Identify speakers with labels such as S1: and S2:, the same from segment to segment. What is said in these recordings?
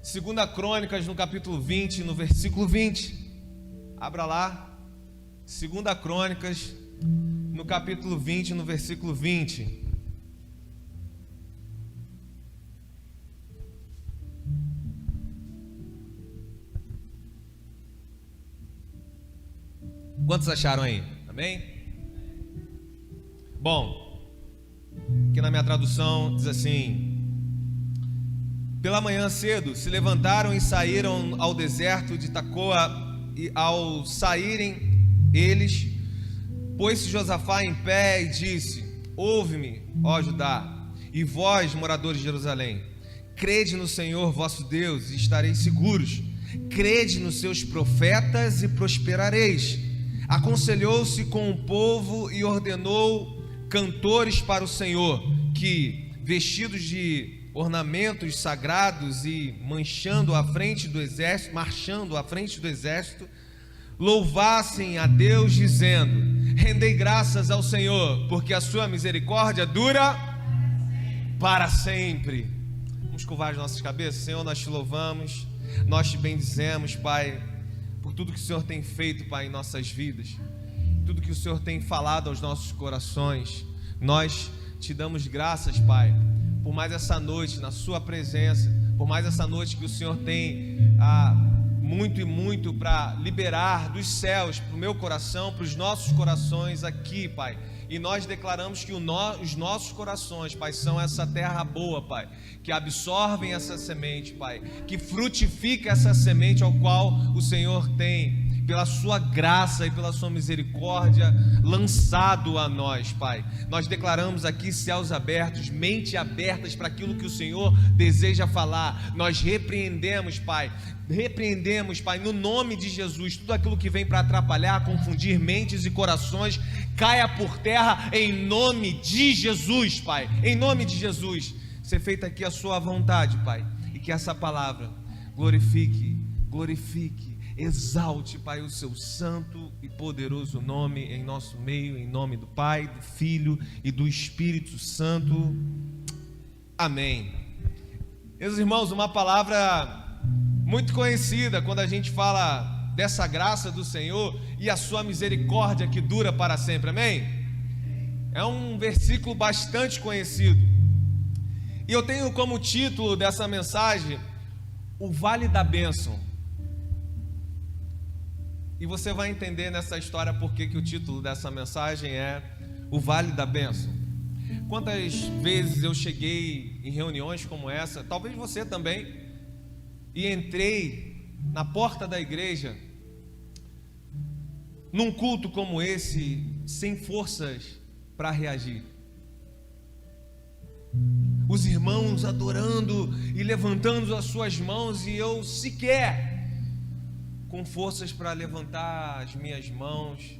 S1: Segunda Crônicas, no capítulo 20, no versículo 20. Abra lá. Segunda Crônicas, no capítulo 20, no versículo 20. Quantos acharam aí? Amém? Bom, aqui na minha tradução diz assim: pela manhã cedo se levantaram e saíram ao deserto de Tecoa, e ao saírem eles, pôs-se Josafá em pé e disse: ouve-me, ó Judá, e vós, moradores de Jerusalém, crede no Senhor vosso Deus e estareis seguros, crede nos seus profetas e prosperareis. Aconselhou-se com o povo e ordenou cantores para o Senhor, que, vestidos de ornamentos sagrados e marchando à frente do exército, louvassem a Deus, dizendo: rendei graças ao Senhor, porque a sua misericórdia dura para sempre. Vamos curvar as nossas cabeças. Senhor, nós te louvamos, nós te bendizemos, Pai, por tudo que o Senhor tem feito, Pai, em nossas vidas, tudo que o Senhor tem falado aos nossos corações. Nós te damos graças, Pai, por mais essa noite na sua presença, por mais essa noite que o Senhor tem muito e muito para liberar dos céus para o meu coração, para os nossos corações aqui, Pai. E nós declaramos que os nossos corações, Pai, são essa terra boa, Pai, que absorvem essa semente, Pai, que frutifica essa semente ao qual o Senhor tem, pela sua graça e pela sua misericórdia, lançado a nós, Pai. Nós declaramos aqui céus abertos, mente abertas para aquilo que o Senhor deseja falar. Nós repreendemos, Pai, no nome de Jesus, tudo aquilo que vem para atrapalhar, confundir mentes e corações, caia por terra em nome de Jesus, Pai. Em nome de Jesus, ser feita aqui a sua vontade, Pai, e que essa palavra glorifique, exalte, Pai, o seu santo e poderoso nome em nosso meio, em nome do Pai, do Filho e do Espírito Santo. Amém. Meus irmãos, uma palavra muito conhecida quando a gente fala dessa graça do Senhor e a sua misericórdia que dura para sempre, amém? É um versículo bastante conhecido, e eu tenho como título dessa mensagem o Vale da Bênção. E você vai entender nessa história porque que o título dessa mensagem é o Vale da Bênção. Quantas vezes eu cheguei em reuniões como essa, talvez você também, e entrei na porta da igreja, num culto como esse, sem forças para reagir. Os irmãos adorando e levantando as suas mãos, e eu sequer com forças para levantar as minhas mãos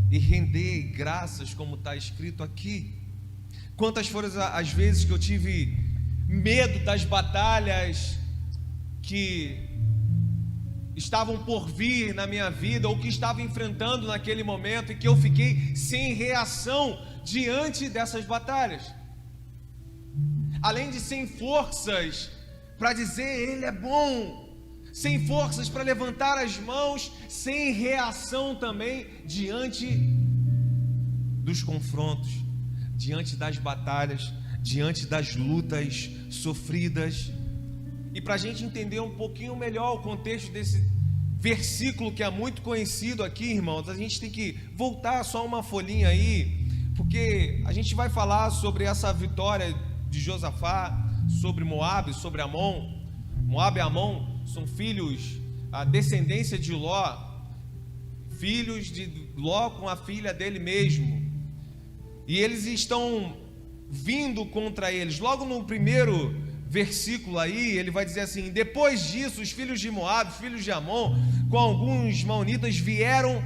S1: e render graças, como está escrito aqui. Quantas foram as vezes que eu tive medo das batalhas que estavam por vir na minha vida, ou que estava enfrentando naquele momento, e que eu fiquei sem reação diante dessas batalhas, além de sem forças para dizer Ele é bom, sem forças para levantar as mãos, sem reação também diante dos confrontos, diante das batalhas, diante das lutas sofridas. E para a gente entender um pouquinho melhor o contexto desse versículo que é muito conhecido aqui, irmãos, a gente tem que voltar só uma folhinha aí, porque a gente vai falar sobre essa vitória de Josafá sobre Moabe, sobre Amon. Moabe e Amon são filhos, a descendência de Ló, filhos de Ló com a filha dele mesmo, e eles estão vindo contra eles. Logo no primeiro versículo aí, ele vai dizer assim: depois disso, os filhos de Moabe, filhos de Amon, com alguns maonitas, vieram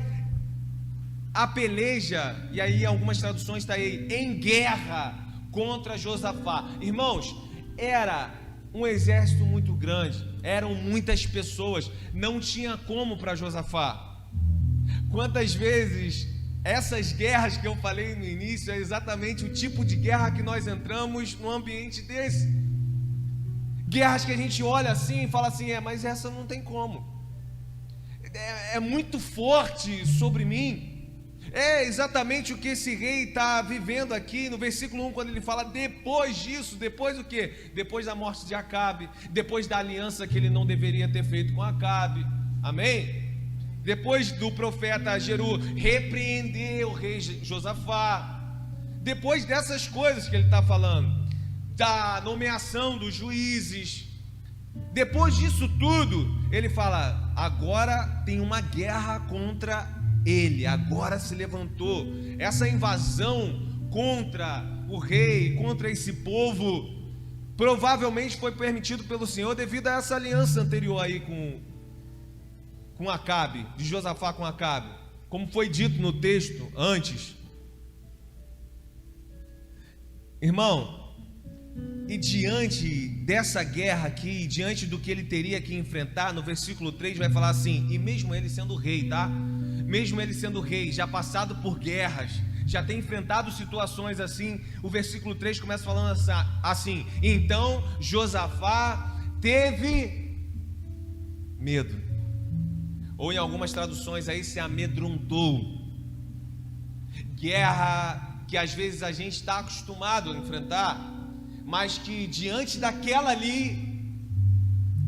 S1: a peleja, e aí algumas traduções está aí, em guerra contra Josafá. Irmãos, era um exército muito grande, eram muitas pessoas, não tinha como para Josafá. Quantas vezes essas guerras que eu falei no início é exatamente o tipo de guerra que nós entramos num ambiente desse. Guerras que a gente olha assim e fala assim, mas essa não tem como. É muito forte sobre mim. É exatamente o que esse rei está vivendo aqui no versículo 1, quando ele fala depois disso. Depois o quê? Depois da morte de Acabe, depois da aliança que ele não deveria ter feito com Acabe. Amém? Depois do profeta Jeru repreender o rei Josafá. Depois dessas coisas que ele está falando, da nomeação dos juízes, depois disso tudo, ele fala, agora tem uma guerra contra ele, agora se levantou essa invasão contra o rei, contra esse povo. Provavelmente foi permitido pelo Senhor devido a essa aliança anterior aí com Acabe, de Josafá com Acabe, como foi dito no texto antes. Irmão, e diante dessa guerra aqui, diante do que ele teria que enfrentar, no versículo 3 vai falar assim, e mesmo ele sendo rei, tá? Mesmo ele sendo rei, já passado por guerras, já tem enfrentado situações assim, o versículo 3 começa falando assim, então Josafá teve medo, ou em algumas traduções aí se amedrontou. Guerra que às vezes a gente está acostumado a enfrentar, mas que diante daquela ali,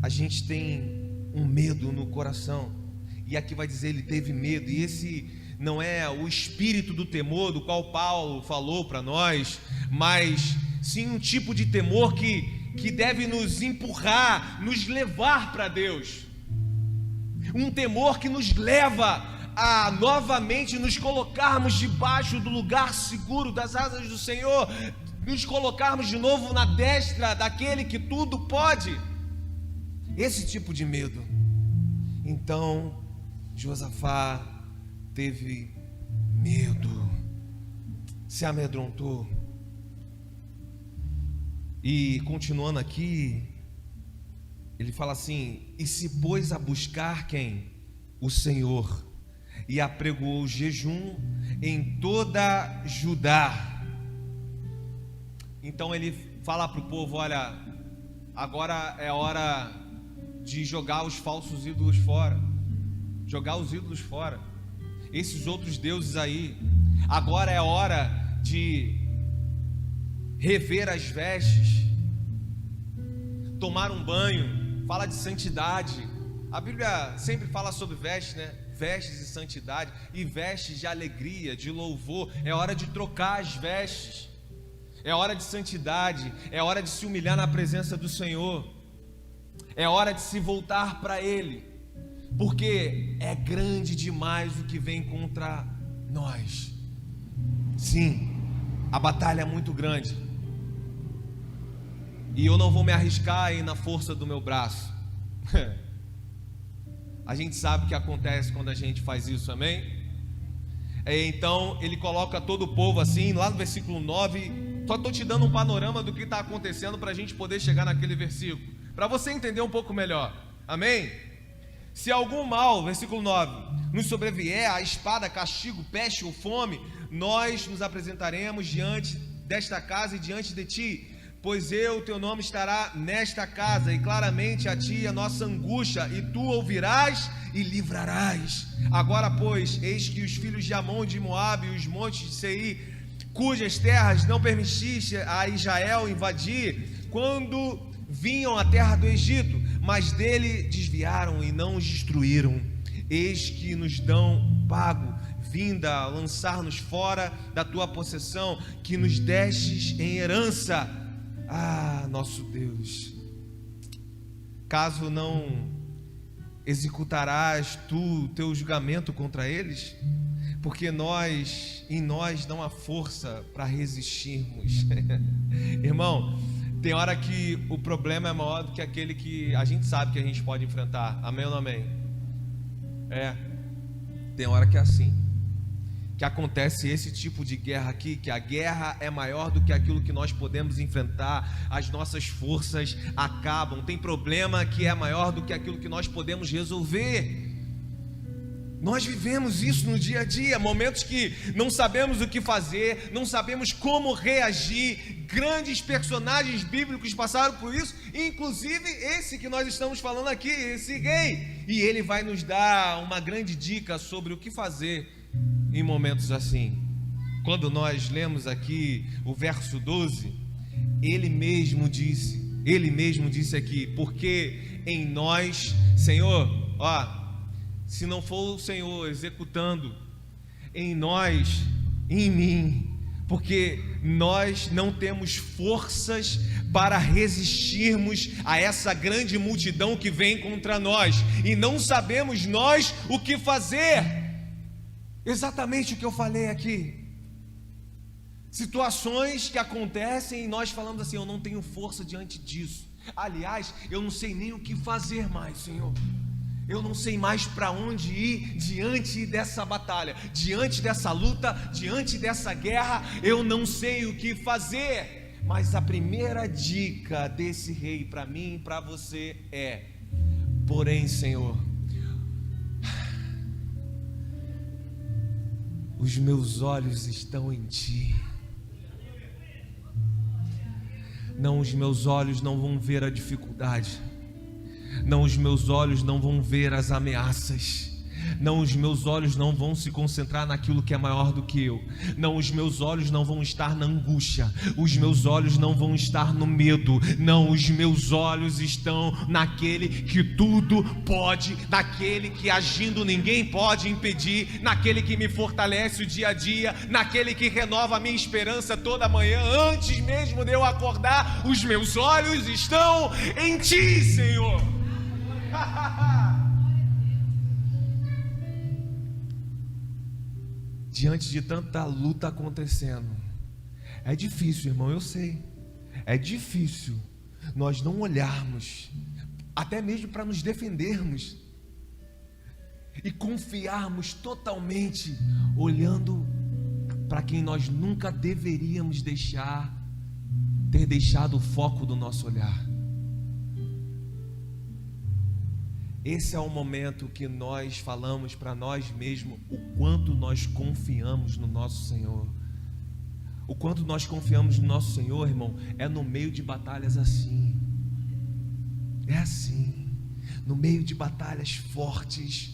S1: a gente tem um medo no coração. E aqui vai dizer, ele teve medo, e esse não é o espírito do temor do qual Paulo falou para nós, mas sim um tipo de temor que deve nos empurrar, nos levar para Deus. Um temor que nos leva a novamente nos colocarmos debaixo do lugar seguro das asas do Senhor, nos colocarmos de novo na destra daquele que tudo pode. Esse tipo de medo. Então Josafá teve medo, se amedrontou. E continuando aqui, ele fala assim, e se pôs a buscar quem? O Senhor, e apregoou jejum em toda Judá. Então ele fala para o povo, olha, agora é hora de jogar os falsos ídolos fora, jogar os ídolos fora, esses outros deuses aí. Agora é hora de rever as vestes, tomar um banho. Fala de santidade. A Bíblia sempre fala sobre vestes, né? Vestes de santidade e vestes de alegria, de louvor. É hora de trocar as vestes. É hora de santidade. É hora de se humilhar na presença do Senhor. É hora de se voltar para Ele, porque é grande demais o que vem contra nós. Sim, a batalha é muito grande, e eu não vou me arriscar aí na força do meu braço. A gente sabe o que acontece quando a gente faz isso, amém? Então ele coloca todo o povo assim, lá no versículo 9. Só estou te dando um panorama do que está acontecendo para a gente poder chegar naquele versículo, para você entender um pouco melhor, amém? Se algum mal, versículo 9, nos sobrevier, a espada, castigo, peste ou fome, nós nos apresentaremos diante desta casa e diante de ti, pois teu nome estará nesta casa, e claramente a ti a nossa angústia, e tu ouvirás e livrarás. Agora, pois, eis que os filhos de Amon, de Moabe, e os montes de Seir, cujas terras não permitiste a Israel invadir, quando vinham à terra do Egito, mas dele desviaram e não os destruíram. Eis que nos dão pago, vinda lançar-nos fora da tua possessão, que nos destes em herança. Ah, nosso Deus, caso não executarás tu teu julgamento contra eles, porque em nós não há força para resistirmos. Irmão, tem hora que o problema é maior do que aquele que a gente sabe que a gente pode enfrentar. Amém ou não amém? Tem hora que é assim, que acontece esse tipo de guerra aqui, que a guerra é maior do que aquilo que nós podemos enfrentar, as nossas forças acabam. Tem problema que é maior do que aquilo que nós podemos resolver. Nós vivemos isso no dia a dia, momentos que não sabemos o que fazer, não sabemos como reagir. Grandes personagens bíblicos passaram por isso, inclusive esse que nós estamos falando aqui, esse rei. E ele vai nos dar uma grande dica sobre o que fazer em momentos assim. Quando nós lemos aqui o verso 12, ele mesmo disse aqui: porque em nós, Senhor, se não for o Senhor executando em nós, em mim, porque nós não temos forças para resistirmos a essa grande multidão que vem contra nós, e não sabemos nós o que fazer. Exatamente o que eu falei aqui. Situações que acontecem e nós falamos assim: eu não tenho força diante disso. Aliás, eu não sei nem o que fazer mais, Senhor. Eu não sei mais para onde ir diante dessa batalha, diante dessa luta, diante dessa guerra. Eu não sei o que fazer. Mas a primeira dica desse rei para mim e para você é: porém, Senhor, os meus olhos estão em Ti. Não, os meus olhos não vão ver a dificuldade. Não, os meus olhos não vão ver as ameaças. Não, os meus olhos não vão se concentrar naquilo que é maior do que eu. Não, os meus olhos não vão estar na angústia. Os meus olhos não vão estar no medo. Não, os meus olhos estão naquele que tudo pode, naquele que agindo ninguém pode impedir, naquele que me fortalece o dia a dia, naquele que renova a minha esperança toda manhã, antes mesmo de eu acordar. Os meus olhos estão em Ti, Senhor. Diante de tanta luta acontecendo, é difícil, irmão, eu sei. É difícil nós não olharmos, até mesmo para nos defendermos, e confiarmos totalmente, olhando para quem nós nunca deveríamos ter deixado o foco do nosso olhar. Esse é o momento que nós falamos para nós mesmos o quanto nós confiamos no nosso Senhor. O quanto nós confiamos no nosso Senhor, irmão, é no meio de batalhas assim. É assim. No meio de batalhas fortes,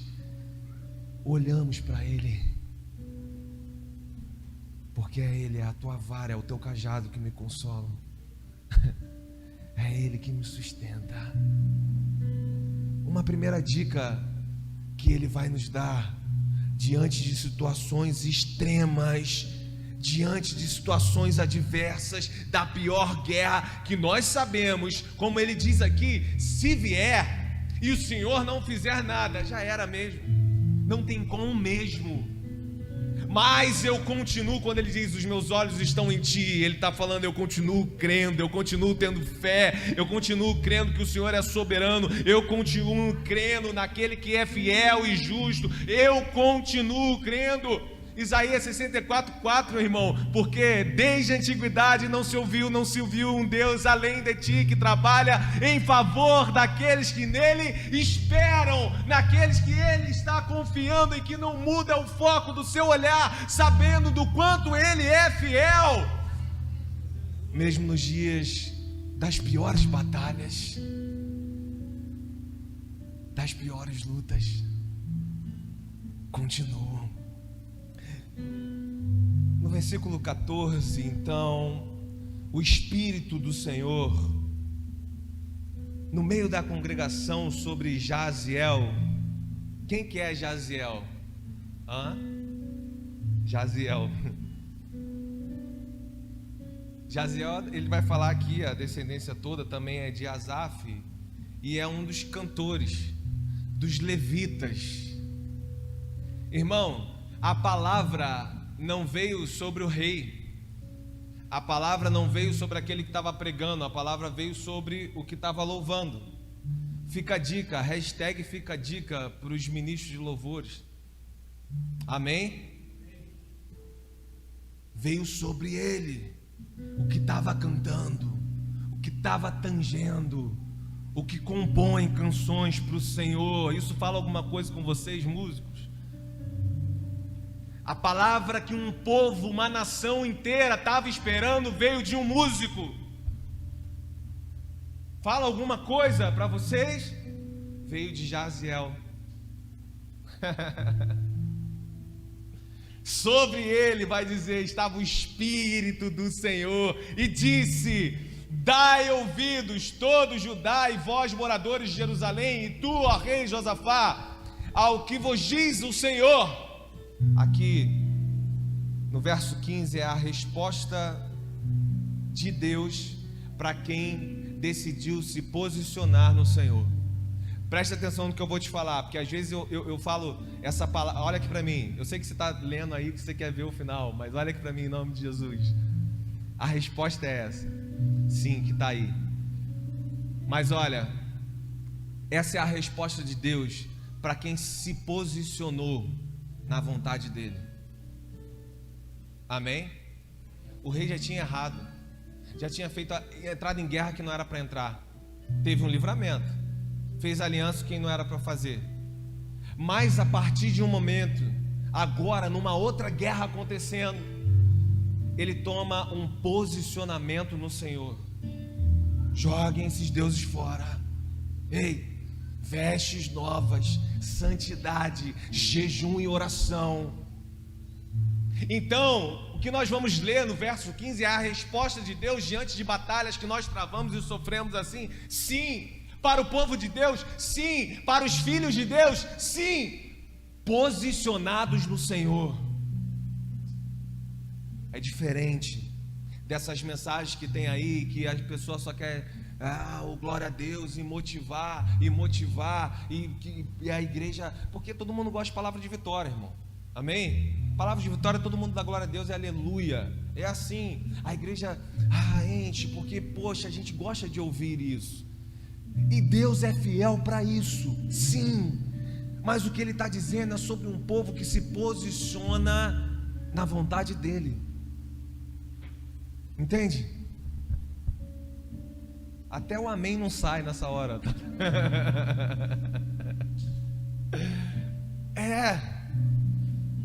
S1: olhamos para Ele. Porque é Ele, é a tua vara, é o teu cajado que me consolam. É Ele que me sustenta. Uma primeira dica que Ele vai nos dar diante de situações extremas, diante de situações adversas, da pior guerra que nós sabemos, como Ele diz aqui: se vier e o Senhor não fizer nada, já era mesmo, não tem como mesmo. Mas eu continuo, quando Ele diz: os meus olhos estão em Ti, Ele está falando: eu continuo crendo, eu continuo tendo fé, eu continuo crendo que o Senhor é soberano, eu continuo crendo naquele que é fiel e justo, eu continuo crendo. Isaías 64:4, meu irmão: porque desde a antiguidade não se ouviu um Deus além de Ti, que trabalha em favor daqueles que nele esperam, naqueles que Ele está confiando e que não muda o foco do seu olhar, sabendo do quanto Ele é fiel, mesmo nos dias das piores batalhas, das piores lutas, continuam. No versículo 14, então, o Espírito do Senhor, no meio da congregação, sobre Jaziel. Quem que é Jaziel? Jaziel. Jaziel, ele vai falar aqui, a descendência toda também é de Asaf, e é um dos cantores, dos levitas. Irmão, a palavra não veio sobre o rei, a palavra não veio sobre aquele que estava pregando, a palavra veio sobre o que estava louvando. Fica a dica, hashtag fica a dica para os ministros de louvores. Amém? Veio sobre ele, o que estava cantando, o que estava tangendo, o que compõe canções para o Senhor. Isso fala alguma coisa com vocês, músicos? A palavra que um povo, uma nação inteira estava esperando veio de um músico. Fala alguma coisa para vocês? Veio de Jaziel. Sobre ele, vai dizer, estava o Espírito do Senhor e disse: dai ouvidos, todo Judá, e vós, moradores de Jerusalém, e tu, ó rei Josafá, ao que vos diz o Senhor. Aqui no verso 15 é a resposta de Deus para quem decidiu se posicionar no Senhor. Preste atenção no que eu vou te falar, porque às vezes eu falo essa palavra. Olha aqui para mim, eu sei que você está lendo aí, que você quer ver o final, mas olha aqui para mim em nome de Jesus. A resposta é essa, sim, que está aí. Mas olha, essa é a resposta de Deus para quem se posicionou na vontade dele. Amém? O rei já tinha errado, já tinha entrado em guerra que não era para entrar, teve um livramento, fez aliança com quem não era para fazer, mas a partir de um momento, agora numa outra guerra acontecendo, ele toma um posicionamento no Senhor. Joguem esses deuses fora. Ei, vestes novas, santidade, jejum e oração. Então, o que nós vamos ler no verso 15 é a resposta de Deus diante de batalhas que nós travamos e sofremos assim. Sim, para o povo de Deus, sim, para os filhos de Deus, sim, posicionados no Senhor. É diferente dessas mensagens que tem aí, que a pessoa só quer o glória a Deus e motivar, e a igreja, porque todo mundo gosta de palavra de vitória, irmão. Amém? Palavra de vitória, todo mundo dá glória a Deus, é aleluia. É assim, a igreja enche, porque poxa, a gente gosta de ouvir isso. E Deus é fiel para isso, sim. Mas o que Ele está dizendo é sobre um povo que se posiciona na vontade dEle. Entende? Até o amém não sai nessa hora.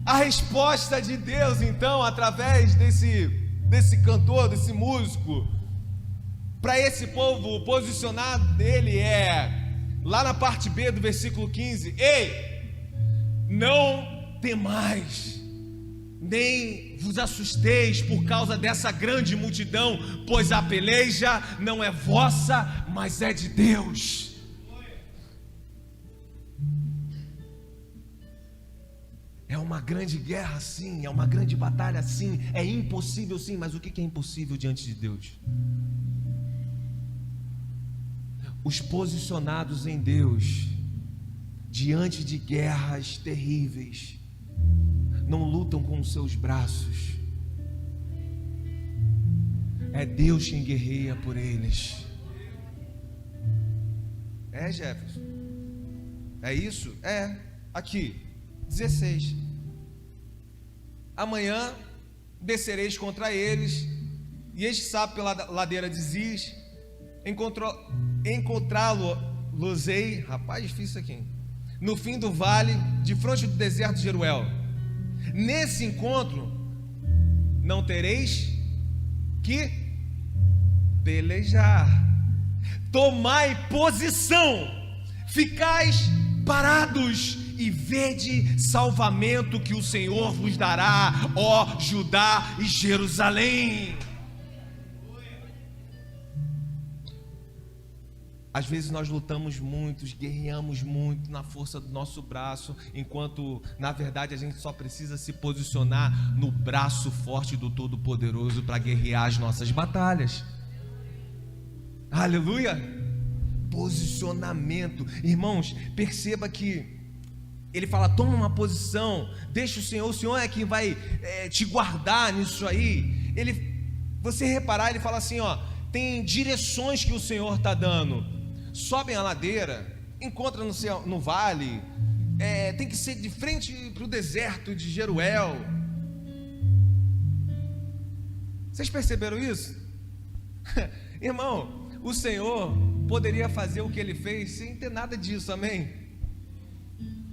S1: A resposta de Deus, então, através desse cantor, desse músico, para esse povo posicionado dele lá na parte B do versículo 15: ei, não temais, nem vos assusteis por causa dessa grande multidão, pois a peleja não é vossa, mas é de Deus. É uma grande guerra, sim, é uma grande batalha, sim, é impossível, sim, mas o que é impossível diante de Deus? Os posicionados em Deus, diante de guerras terríveis, não lutam com os seus braços, é Deus quem guerreia por eles. Jefferson, é isso? Aqui 16: amanhã descereis contra eles, e este sabe pela ladeira de Ziz, encontrá-lo-los-ei, rapaz, difícil aqui, no fim do vale, de fronte do deserto de Jeruel. Nesse encontro não tereis que pelejar, tomai posição, ficais parados e vede salvamento que o Senhor vos dará, ó Judá e Jerusalém. Às vezes nós lutamos muito, guerreamos muito na força do nosso braço, enquanto na verdade a gente só precisa se posicionar no braço forte do Todo-Poderoso para guerrear as nossas batalhas. Aleluia! Posicionamento. Irmãos, perceba que ele fala: toma uma posição, deixa o Senhor é quem vai te guardar nisso aí. Você reparar, ele fala assim, tem direções que o Senhor está dando. Sobem a ladeira, encontra no vale, tem que ser de frente para o deserto de Jeruel. Vocês perceberam isso? Irmão, o Senhor poderia fazer o que Ele fez sem ter nada disso, amém?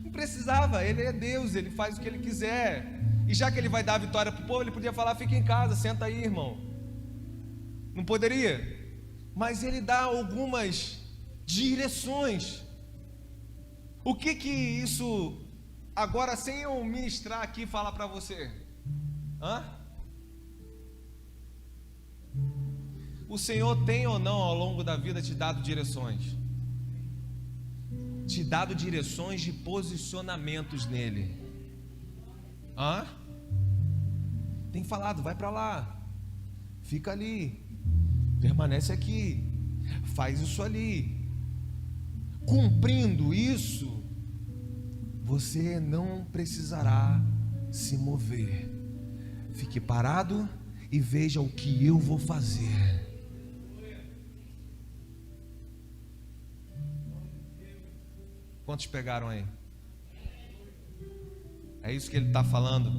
S1: Não precisava, Ele é Deus, Ele faz o que Ele quiser. E já que ele vai dar a vitória para o povo, ele podia falar: fica em casa, senta aí, irmão. Não poderia? Mas ele dá algumas direções. O que isso, agora sem eu ministrar aqui, fala para você? O Senhor tem ou não ao longo da vida te dado direções? Te dado direções de posicionamentos nele? Tem falado: vai para lá, fica ali, permanece aqui, faz isso ali. Cumprindo isso, você não precisará se mover. Fique parado e veja o que eu vou fazer. Quantos pegaram aí? É isso que ele está falando.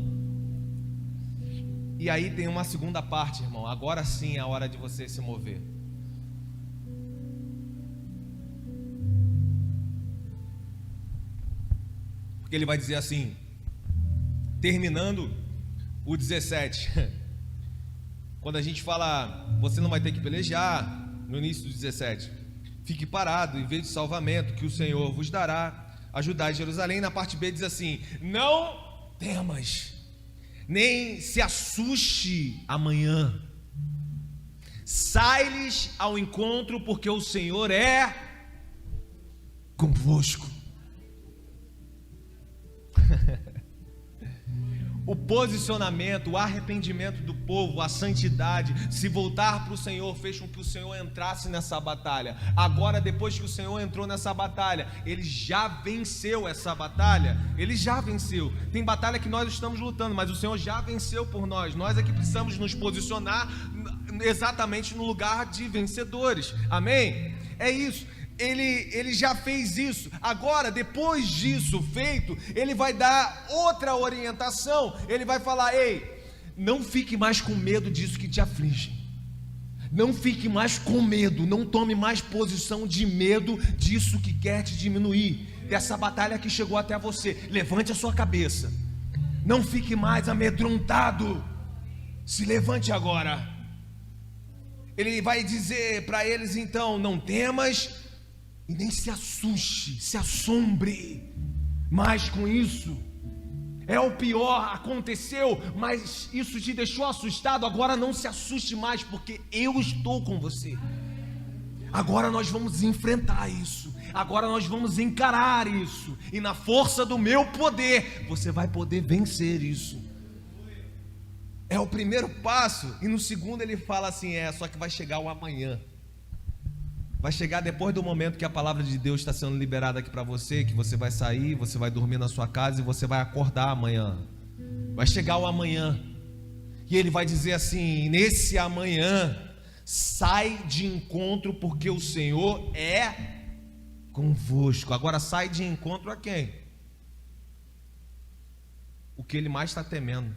S1: E aí tem uma segunda parte, irmão. Agora sim é a hora de você se mover. Porque ele vai dizer assim, terminando o 17. Quando a gente fala, você não vai ter que pelejar, no início do 17. Fique parado e veja o salvamento que o Senhor vos dará. Ajudai Jerusalém. Na parte B diz assim: não temas, nem se assuste amanhã. Sai-lhes ao encontro, porque o Senhor é convosco. O posicionamento, o arrependimento do povo, a santidade, se voltar para o Senhor, fez com que o Senhor entrasse nessa batalha. Agora, depois que o Senhor entrou nessa batalha, Ele já venceu essa batalha. Ele já venceu. Tem batalha que nós estamos lutando, mas o Senhor já venceu por nós. Nós é que precisamos nos posicionar exatamente no lugar de vencedores. Amém? É isso. Ele já fez isso. Agora, depois disso feito, ele vai dar outra orientação. Ele vai falar: ei, não fique mais com medo disso que te aflige. Não fique mais com medo. Não tome mais posição de medo disso que quer te diminuir, dessa batalha que chegou até você. Levante a sua cabeça. Não fique mais amedrontado. Se levante agora. Ele vai dizer para eles então: não temas e nem se assuste, se assombre mais com isso. É o pior, aconteceu, mas isso te deixou assustado. Agora não se assuste mais, porque eu estou com você. Agora nós vamos enfrentar isso. Agora nós vamos encarar isso. E na força do meu poder, você vai poder vencer isso. É o primeiro passo. E no segundo ele fala assim: só que vai chegar o amanhã. Vai chegar depois do momento que a palavra de Deus está sendo liberada aqui para você, que você vai sair, você vai dormir na sua casa e você vai acordar amanhã. Vai chegar o amanhã. E ele vai dizer assim: nesse amanhã, sai de encontro, porque o Senhor é convosco. Agora sai de encontro a quem? O que ele mais está temendo.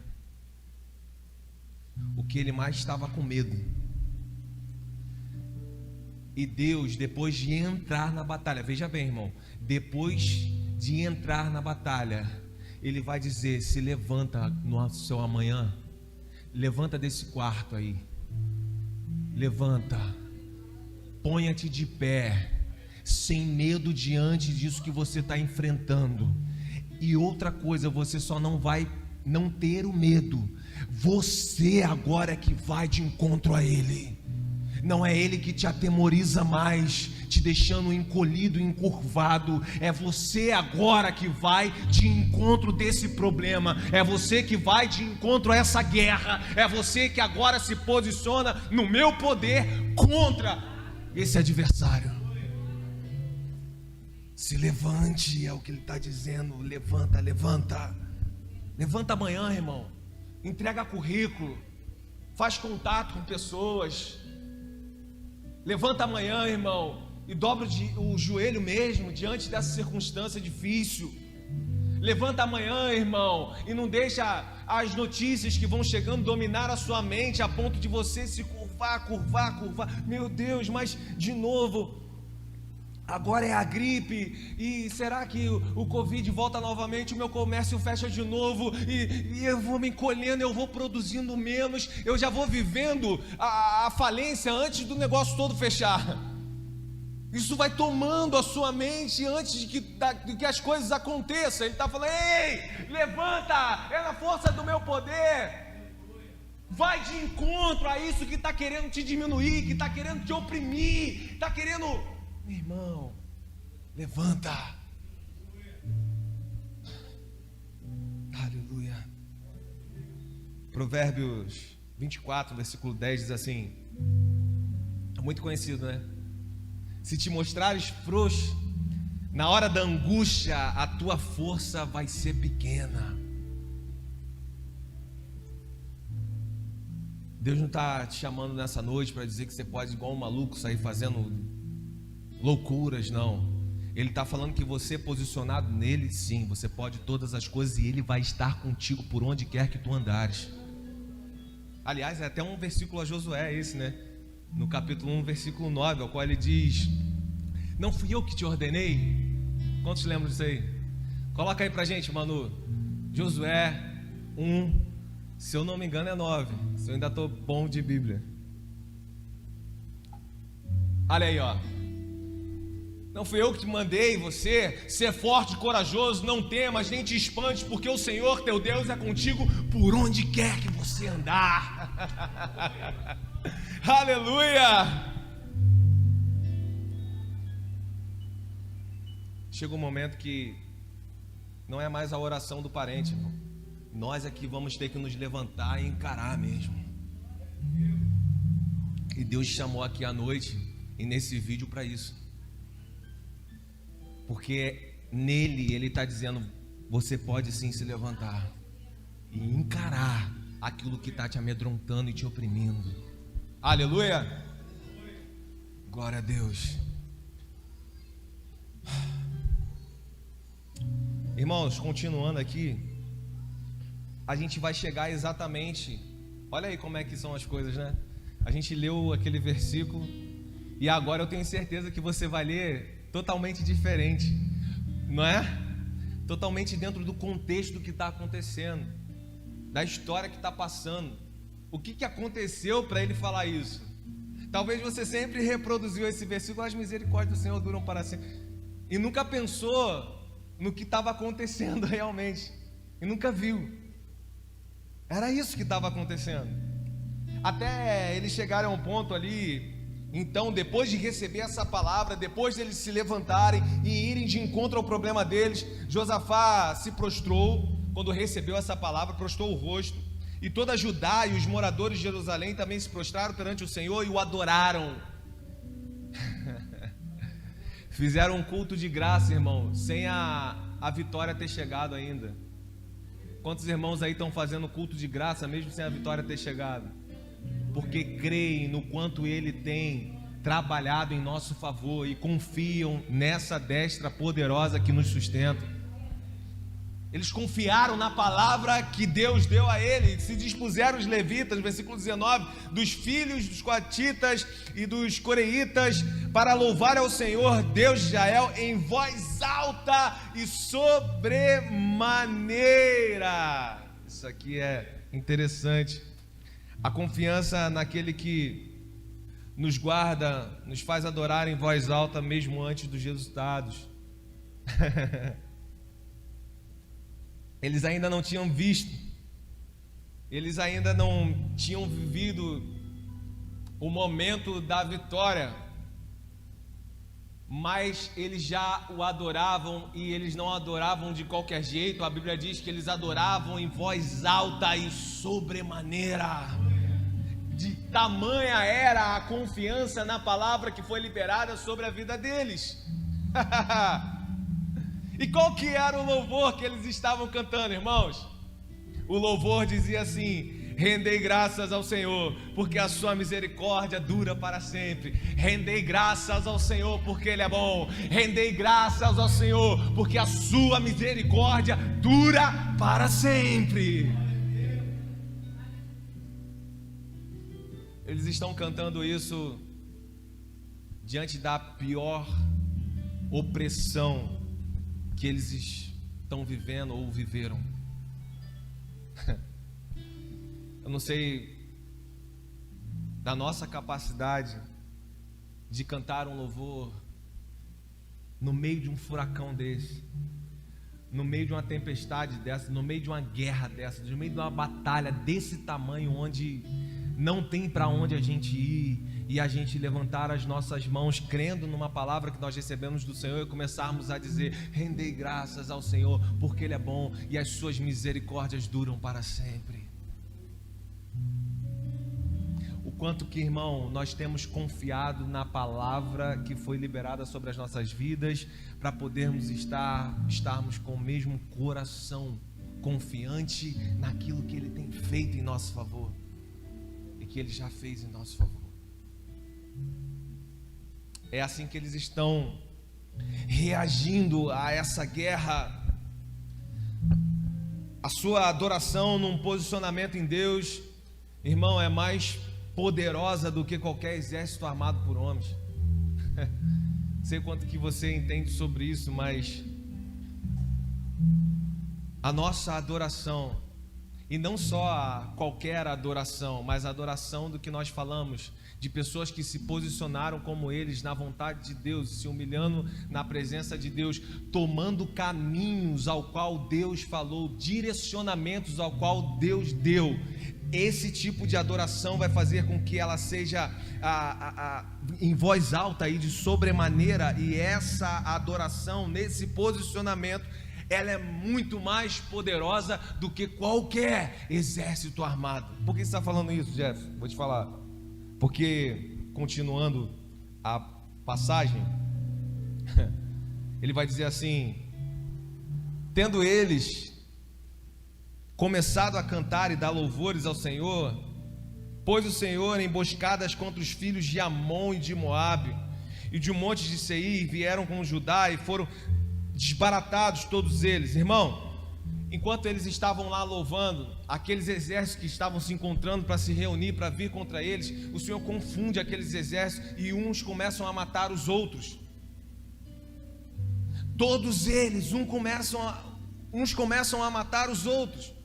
S1: O que ele mais estava com medo. E Deus, depois de entrar na batalha, veja bem, irmão, depois de entrar na batalha, Ele vai dizer: se levanta no seu amanhã, levanta desse quarto aí, levanta, ponha-te de pé, sem medo diante disso que você está enfrentando. E outra coisa, você só não vai não ter o medo, você agora é que vai de encontro a Ele. Não é Ele que te atemoriza mais, te deixando encolhido, encurvado. É você agora que vai de encontro desse problema. É você que vai de encontro a essa guerra. É você que agora se posiciona no meu poder contra esse adversário. Se levante, é o que Ele está dizendo. Levanta, levanta. Levanta amanhã, irmão. Entrega currículo. Faz contato com pessoas. Levanta amanhã, irmão, e dobra o joelho mesmo diante dessa circunstância difícil. Levanta amanhã, irmão, e não deixa as notícias que vão chegando dominar a sua mente a ponto de você se curvar. Meu Deus, mas de novo agora é a gripe, e será que o Covid volta novamente, o meu comércio fecha de novo, e eu vou me encolhendo, eu vou produzindo menos, eu já vou vivendo a falência antes do negócio todo fechar. Isso vai tomando a sua mente antes de que as coisas aconteçam. Ele está falando: ei, levanta, é na força do meu poder. Vai de encontro a isso que está querendo te diminuir, que está querendo te oprimir, está querendo... Meu irmão, levanta. Aleluia. Provérbios 24, versículo 10 diz assim, é muito conhecido, né? Se te mostrares frouxo, na hora da angústia, a tua força vai ser pequena. Deus não está te chamando nessa noite para dizer que você pode, igual um maluco, sair fazendo loucuras, não. Ele está falando que você, posicionado nele, sim, você pode todas as coisas e ele vai estar contigo por onde quer que tu andares. Aliás, é até um versículo a Josué esse, né? No capítulo 1, versículo 9, ao qual ele diz: não fui eu que te ordenei? Quantos lembram disso aí? Coloca aí pra gente, Manu. Josué 1, se eu não me engano é 9, se eu ainda estou bom de Bíblia. Olha aí, ó. Não fui eu que te mandei você ser forte e corajoso, não temas nem te espantes, porque o Senhor teu Deus é contigo por onde quer que você andar. Aleluia! Chega um momento que não é mais a oração do parente, irmão. Nós é que vamos ter que nos levantar e encarar mesmo. E Deus chamou aqui à noite e nesse vídeo para isso. Porque nele Ele está dizendo: você pode sim se levantar e encarar aquilo que está te amedrontando e te oprimindo. Aleluia! Glória a Deus. Irmãos, continuando aqui, a gente vai chegar exatamente... Olha aí como é que são as coisas, né? A gente leu aquele versículo e agora eu tenho certeza que você vai ler totalmente diferente, não é? Totalmente dentro do contexto que está acontecendo, da história que está passando. O que aconteceu para ele falar isso? Talvez você sempre reproduziu esse versículo: as misericórdias do Senhor duram para sempre, e nunca pensou no que estava acontecendo realmente, e nunca viu. Era isso que estava acontecendo. Até eles chegaram a um ponto ali. Então, depois de receber essa palavra, depois de eles se levantarem e irem de encontro ao problema deles, Josafá se prostrou. Quando recebeu essa palavra, prostrou o rosto, e toda Judá e os moradores de Jerusalém também se prostraram perante o Senhor e o adoraram. Fizeram um culto de graça, irmão, sem a vitória ter chegado ainda. Quantos irmãos aí estão fazendo culto de graça mesmo sem a vitória ter chegado? Porque creem no quanto Ele tem trabalhado em nosso favor e confiam nessa destra poderosa que nos sustenta. Eles confiaram na palavra que Deus deu a ele. Se dispuseram os levitas, versículo 19, dos filhos dos coatitas e dos coreitas, para louvar ao Senhor Deus de Israel em voz alta e sobremaneira. Isso aqui é interessante. A confiança naquele que nos guarda, nos faz adorar em voz alta mesmo antes dos resultados. Eles ainda não tinham visto, eles ainda não tinham vivido o momento da vitória, mas eles já o adoravam, e eles não adoravam de qualquer jeito. A Bíblia diz que eles adoravam em voz alta e sobremaneira. De tamanha era a confiança na palavra que foi liberada sobre a vida deles. E qual que era o louvor que eles estavam cantando, irmãos? O louvor dizia assim: rendei graças ao Senhor, porque a sua misericórdia dura para sempre. Rendei graças ao Senhor, porque Ele é bom. Rendei graças ao Senhor, porque a sua misericórdia dura para sempre. Eles estão cantando isso diante da pior opressão que eles estão vivendo ou viveram. Eu não sei da nossa capacidade de cantar um louvor no meio de um furacão desse, no meio de uma tempestade dessa, no meio de uma guerra dessa, no meio de uma batalha desse tamanho, onde não tem para onde a gente ir, e a gente levantar as nossas mãos crendo numa palavra que nós recebemos do Senhor e começarmos a dizer: rendei graças ao Senhor porque Ele é bom e as suas misericórdias duram para sempre. O quanto que, irmão, nós temos confiado na palavra que foi liberada sobre as nossas vidas, para podermos estarmos com o mesmo coração confiante naquilo que Ele tem feito em nosso favor e que Ele já fez em nosso favor. É assim que eles estão reagindo a essa guerra. A sua adoração num posicionamento em Deus, irmão, é mais poderosa do que qualquer exército armado por homens. Sei quanto que você entende sobre isso, mas a nossa adoração, e não só a qualquer adoração, mas a adoração do que nós falamos, de pessoas que se posicionaram como eles na vontade de Deus, se humilhando na presença de Deus, tomando caminhos ao qual Deus falou, direcionamentos ao qual Deus deu. Esse tipo de adoração vai fazer com que ela seja em voz alta aí de sobremaneira, e essa adoração nesse posicionamento, ela é muito mais poderosa do que qualquer exército armado. Por que você está falando isso, Jeff? Vou te falar. Porque, continuando a passagem, ele vai dizer assim: tendo eles começado a cantar e dar louvores ao Senhor, pôs o Senhor emboscadas contra os filhos de Amon e de Moabe e de um monte de Seir, vieram com Judá e foram desbaratados todos eles. Irmão, enquanto eles estavam lá louvando, aqueles exércitos que estavam se encontrando para se reunir, para vir contra eles, o Senhor confunde aqueles exércitos e uns começam a matar os outros. Todos eles, uns começam a matar os outros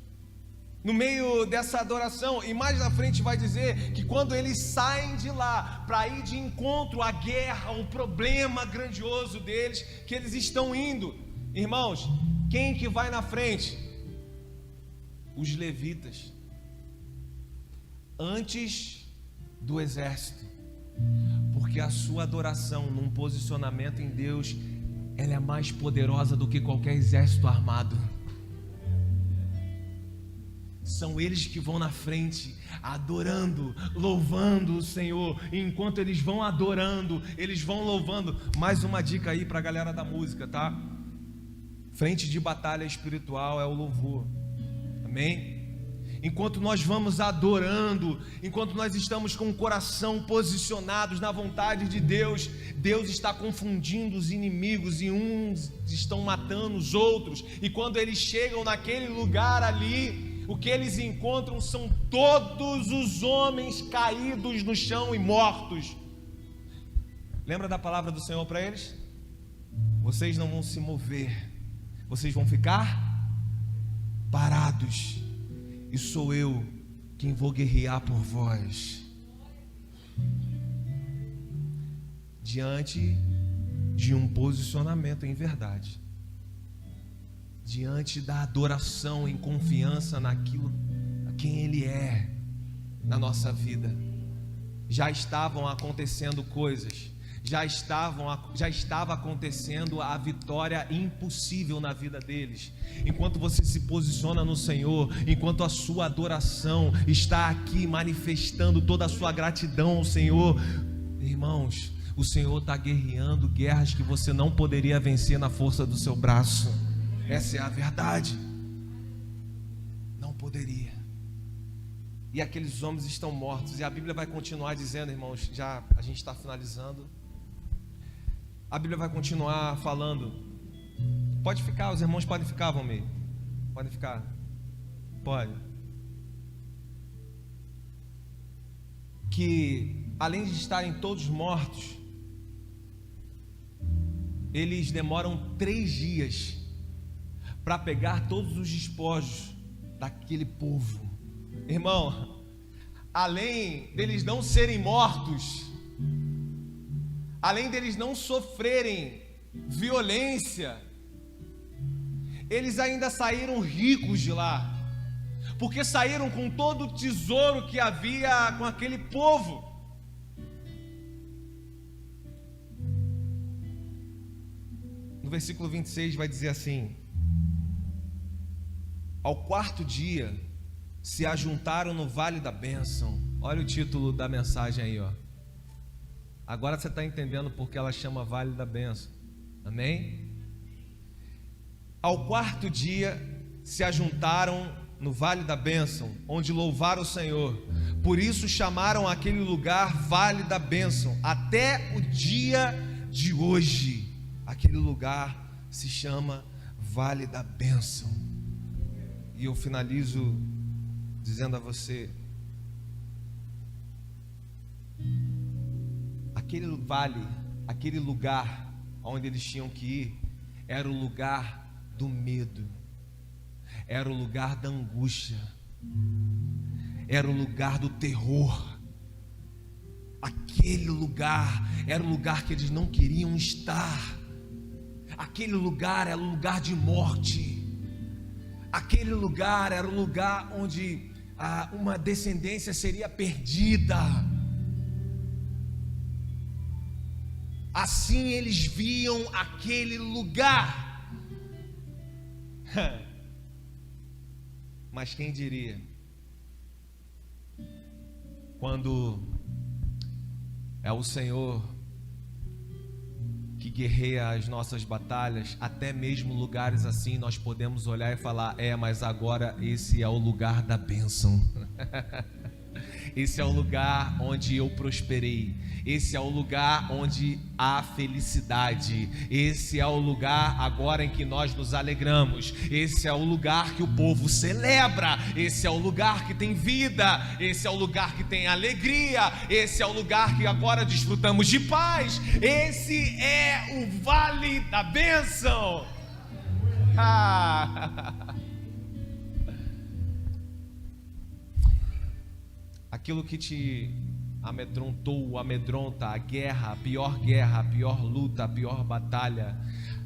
S1: no meio dessa adoração. E mais na frente vai dizer que quando eles saem de lá para ir de encontro à guerra, o problema grandioso deles, que eles estão indo, irmãos, quem que vai na frente? Os levitas, antes do exército, porque a sua adoração num posicionamento em Deus, ela é mais poderosa do que qualquer exército armado. São eles que vão na frente, adorando, louvando o Senhor. E enquanto eles vão adorando, eles vão louvando. Mais uma dica aí para a galera da música, tá? Frente de batalha espiritual é o louvor. Amém? Enquanto nós vamos adorando, enquanto nós estamos com o coração posicionados na vontade de Deus, Deus está confundindo os inimigos e uns estão matando os outros. E quando eles chegam naquele lugar ali, o que eles encontram são todos os homens caídos no chão e mortos. Lembra da palavra do Senhor para eles? Vocês não vão se mover, vocês vão ficar parados, e sou eu quem vou guerrear por vós. Diante de um posicionamento em verdade, diante da adoração em confiança naquilo, a quem Ele é na nossa vida, já estavam acontecendo coisas, já estava acontecendo a vitória impossível na vida deles. Enquanto você se posiciona no Senhor, enquanto a sua adoração está aqui manifestando toda a sua gratidão ao Senhor, irmãos, o Senhor está guerreando guerras que você não poderia vencer na força do seu braço. Essa é a verdade. Não poderia. E aqueles homens estão mortos. E a Bíblia vai continuar dizendo, irmãos, já a gente está finalizando. A Bíblia vai continuar falando. Pode ficar, os irmãos podem ficar, Valmir. Podem ficar. Pode. Que além de estarem todos mortos, eles demoram 3 dias para pegar todos os despojos daquele povo. Irmão, além deles não serem mortos, além deles não sofrerem violência, eles ainda saíram ricos de lá, porque saíram com todo o tesouro que havia com aquele povo. No versículo 26 vai dizer assim: ao 4º dia se ajuntaram no vale da bênção. Olha o título da mensagem aí, ó. Agora você está entendendo porque ela chama vale da bênção. Amém? Ao 4º dia se ajuntaram no vale da bênção, onde louvaram o Senhor. Por isso chamaram aquele lugar vale da bênção. Até o dia de hoje, aquele lugar se chama vale da bênção. E eu finalizo dizendo a você: aquele vale, aquele lugar onde eles tinham que ir, era o lugar do medo, era o lugar da angústia, era o lugar do terror. Aquele lugar era o lugar que eles não queriam estar. Aquele lugar era o lugar de morte. Aquele lugar era o lugar onde uma descendência seria perdida. Assim eles viam aquele lugar. Mas quem diria, quando é o Senhor que guerreia as nossas batalhas, até mesmo lugares assim nós podemos olhar e falar: mas agora esse é o lugar da bênção. Esse é o lugar onde eu prosperei. Esse é o lugar onde há felicidade. Esse é o lugar agora em que nós nos alegramos. Esse é o lugar que o povo celebra. Esse é o lugar que tem vida. Esse é o lugar que tem alegria. Esse é o lugar que agora desfrutamos de paz. Esse é o vale da bênção. Aquilo que te amedrontou, amedronta, a guerra, a pior luta, a pior batalha,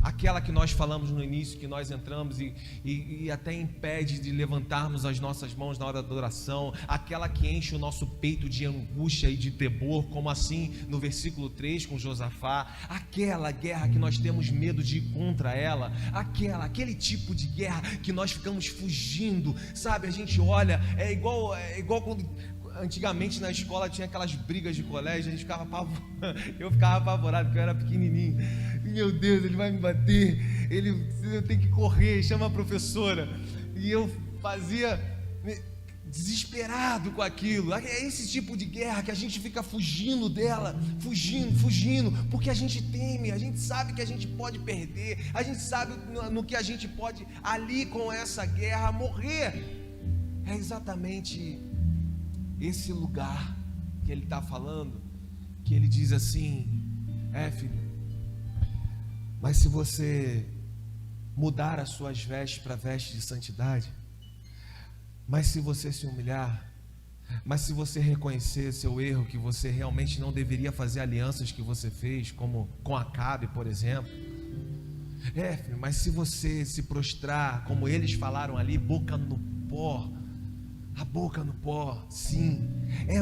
S1: aquela que nós falamos no início, que nós entramos e até impede de levantarmos as nossas mãos na hora da adoração, aquela que enche o nosso peito de angústia e de temor, como assim no versículo 3 com Josafá, aquela guerra que nós temos medo de ir contra ela, aquele tipo de guerra que nós ficamos fugindo, sabe? A gente olha, é igual quando antigamente na escola tinha aquelas brigas de colégio, eu ficava apavorado porque eu era pequenininho. Meu Deus, ele vai me bater, eu tenho que correr, chama a professora. E eu fazia desesperado com aquilo. É esse tipo de guerra que a gente fica fugindo dela, fugindo, porque a gente teme, a gente sabe que a gente pode perder, a gente sabe no que a gente pode ali com essa guerra morrer. É exatamente esse lugar que ele está falando, que ele diz assim: filho, mas se você mudar as suas vestes para vestes de santidade, mas se você se humilhar, mas se você reconhecer seu erro, que você realmente não deveria fazer alianças que você fez, como com Acabe, por exemplo, filho, mas se você se prostrar, como eles falaram ali, boca no pó, a boca no pó, sim.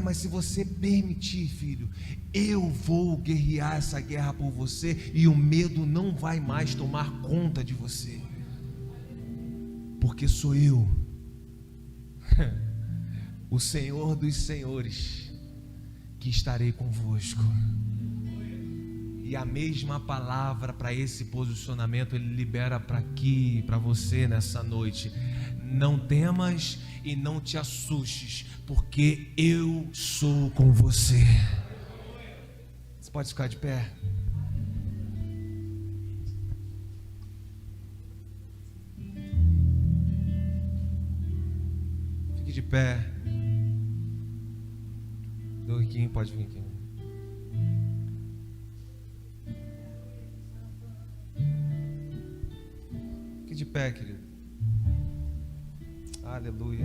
S1: Mas se você permitir, filho, eu vou guerrear essa guerra por você, e o medo não vai mais tomar conta de você, porque sou eu, o Senhor dos Senhores, que estarei convosco. E a mesma palavra para esse posicionamento ele libera para aqui, para você nessa noite: não temas e não te assustes, porque eu sou com você. Você pode ficar de pé? Fique de pé. Doriquinho, pode vir aqui. Fique de pé, querido. Aleluia.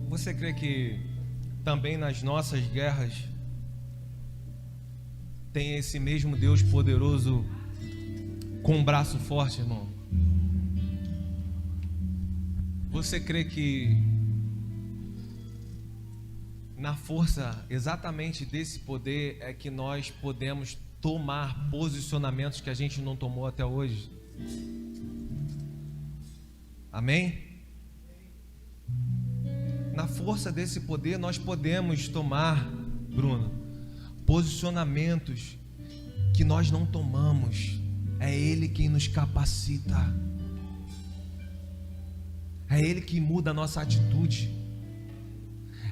S1: Você crê que também nas nossas guerras tem esse mesmo Deus poderoso com um braço forte, irmão? Você crê que na força exatamente desse poder é que nós podemos tomar posicionamentos que a gente não tomou até hoje? Amém? Na força desse poder nós podemos tomar, Bruno, posicionamentos que nós não tomamos. É Ele quem nos capacita. É Ele que muda a nossa atitude.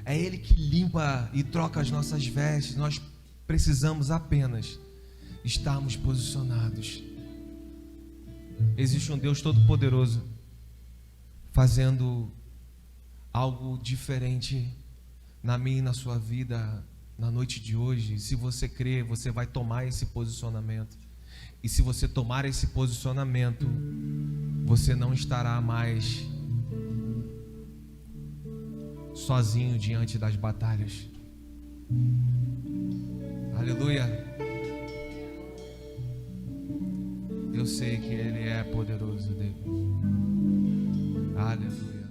S1: É Ele que limpa e troca as nossas vestes. Nós precisamos apenas estarmos posicionados. Existe um Deus todo-poderoso fazendo algo diferente na minha e na sua vida na noite de hoje. Se você crê, você vai tomar esse posicionamento. E se você tomar esse posicionamento, você não estará mais sozinho diante das batalhas. Aleluia. Eu sei que Ele é poderoso, Deus. Aleluia.